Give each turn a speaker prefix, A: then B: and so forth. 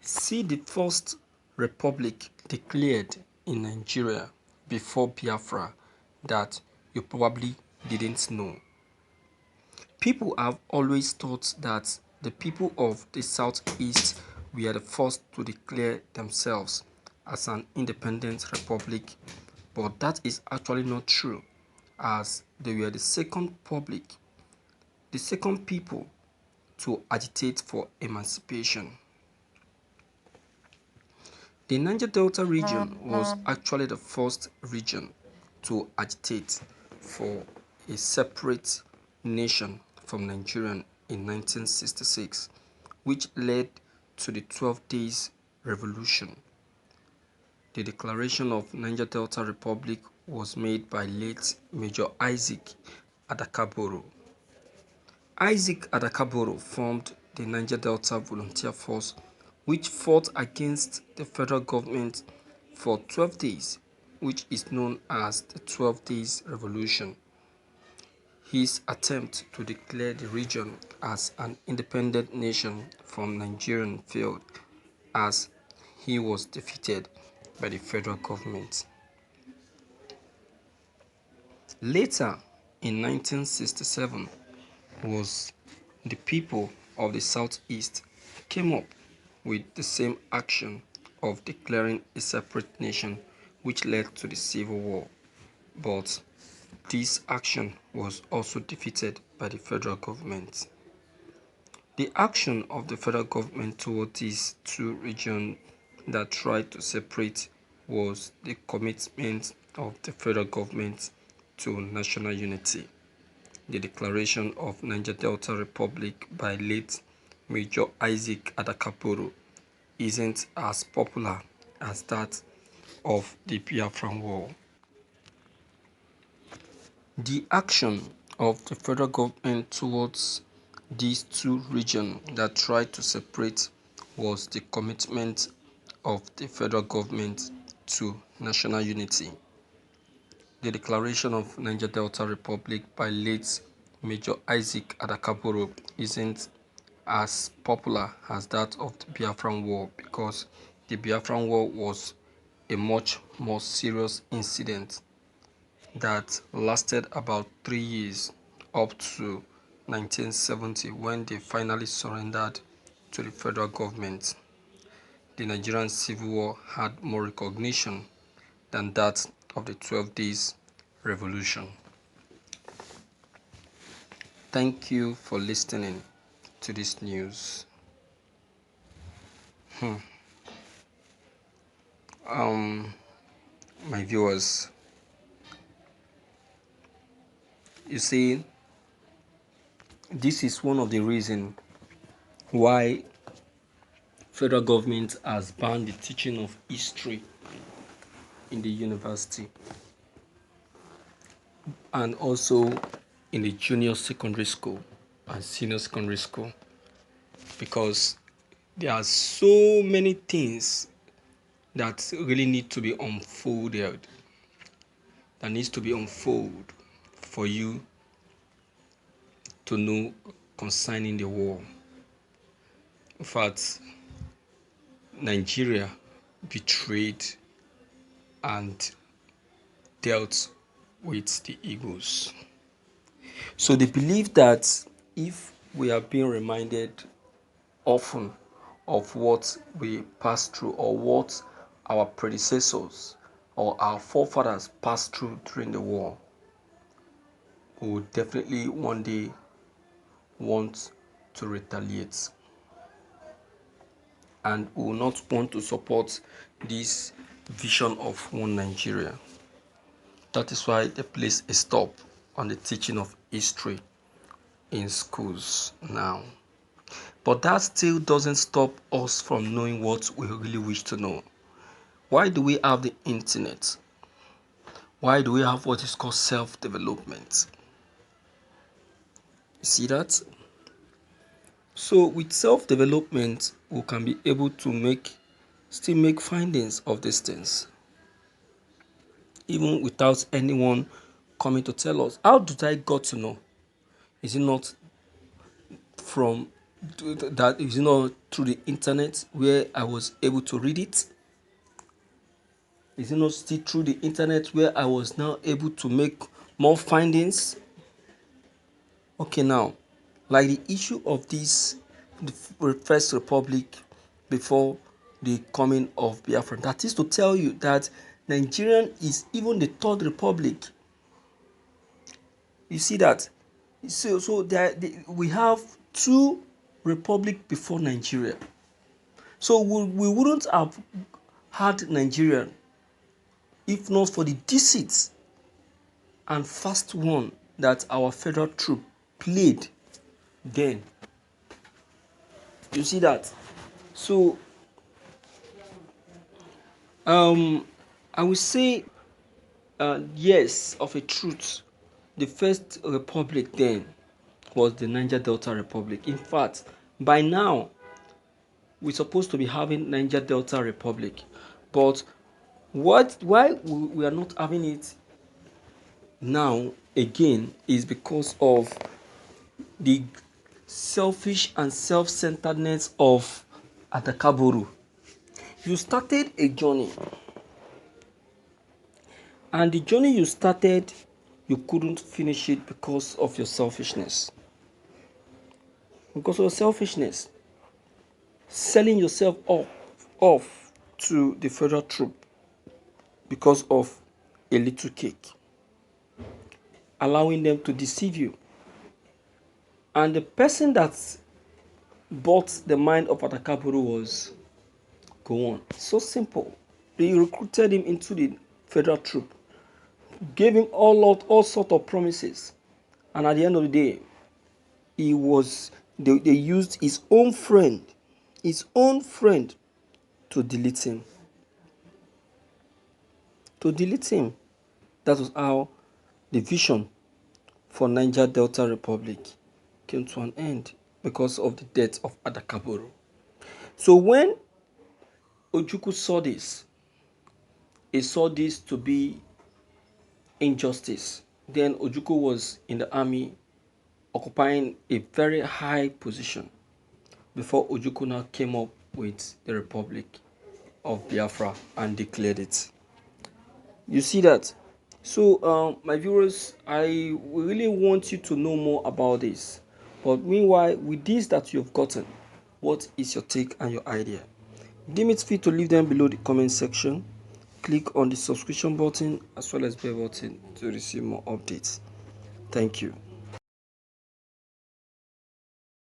A: See the first republic declared in Nigeria before Biafra that you probably didn't know. People have always thought that the people of the Southeast were the first to declare themselves as an independent republic, but that is actually not true, as they were the second people to agitate for emancipation. The Niger Delta region was actually the first region to agitate for a separate nation from Nigeria in 1966, which led to the 12 Days Revolution. The declaration of Niger Delta Republic was made by late Major Isaac Adakaboro. Isaac Adakaboro formed the Niger Delta Volunteer Force, which fought against the federal government for 12 days, which is known as the 12 Days Revolution. His attempt to declare the region as an independent nation from Nigeria failed, as he was defeated by the federal government. Later, in 1967, was the people of the Southeast came up with the same action of declaring a separate nation, which led to the Civil War. But this action was also defeated by the federal government. The action of the federal government toward these two regions that tried to separate was the commitment of the federal government to national unity. The declaration of Niger Delta Republic by late Major Isaac Adakaboro isn't as popular as that of the Biafran War. The action of the federal government towards these two regions that tried to separate was the commitment of the federal government to national unity. The declaration of Niger Delta Republic by late Major Isaac Adakaboro isn't as popular as that of the Biafran War, because the Biafran War was a much more serious incident that lasted about 3 years, up to 1970, when they finally surrendered to the federal government. The Nigerian Civil War had more recognition than that of the 12 Days Revolution. Thank you for listening to this news. My viewers, you see, this is one of the reasons why federal government has banned the teaching of history in the university and also in the junior secondary school and senior secondary school, because there are so many things that really need to be unfolded, that needs to be unfolded for you to know concerning the war. In fact, Nigeria betrayed and dealt with the Igbos. So they believe that if we are being reminded often of what we passed through, or what our predecessors or our forefathers passed through during the war, we will definitely one day want to retaliate, and we will not want to support this vision of one Nigeria. That is why they place a stop on the teaching of history in schools now. But that still doesn't stop us from knowing what we really wish to know. Why do we have the internet? Why do we have what is called self-development? You see that? So with self-development, we can be able to still make findings of these things, even without anyone coming to tell us. How did I got to know? Is it not from that is, through the internet where I was able to read it? Is it not still through the internet where I was now able to make more findings? Okay, now, like the issue of this, the First Republic before the coming of Biafra, that is to tell you that Nigerian is even the third republic. You see that? So we have two republic before Nigeria. So we wouldn't have had Nigeria if not for the deceit and fast one that our federal troop played then. You see that? So I will say yes, of a truth, the first republic then was the Niger Delta Republic. In fact, by now we're supposed to be having Niger Delta Republic, but why we are not having it now again is because of the selfish and self-centeredness of Atakaboru. You started a journey, and the journey you started, you couldn't finish it because of your selfishness. Because of your selfishness, selling yourself off to the federal troop because of a little cake, allowing them to deceive you. And the person that bought the mind of Atakaboru was Gowon. So simple. They recruited him into the federal troop, gave him all sort of promises, and at the end of the day, they used his own friend to delete him. That was how the vision for Niger Delta Republic came to an end because of the death of Atakaboru. So when Ojukwu saw this, he saw this to be injustice. Then Ojukwu was in the army, occupying a very high position before Ojukwu now came up with the Republic of Biafra and declared it. You see that? So my viewers, I really want you to know more about this. But meanwhile, with this that you have gotten, what is your take and your idea? Deem it free to leave them below the comment section. Click on the subscription button as well as bell button to receive more updates. Thank you.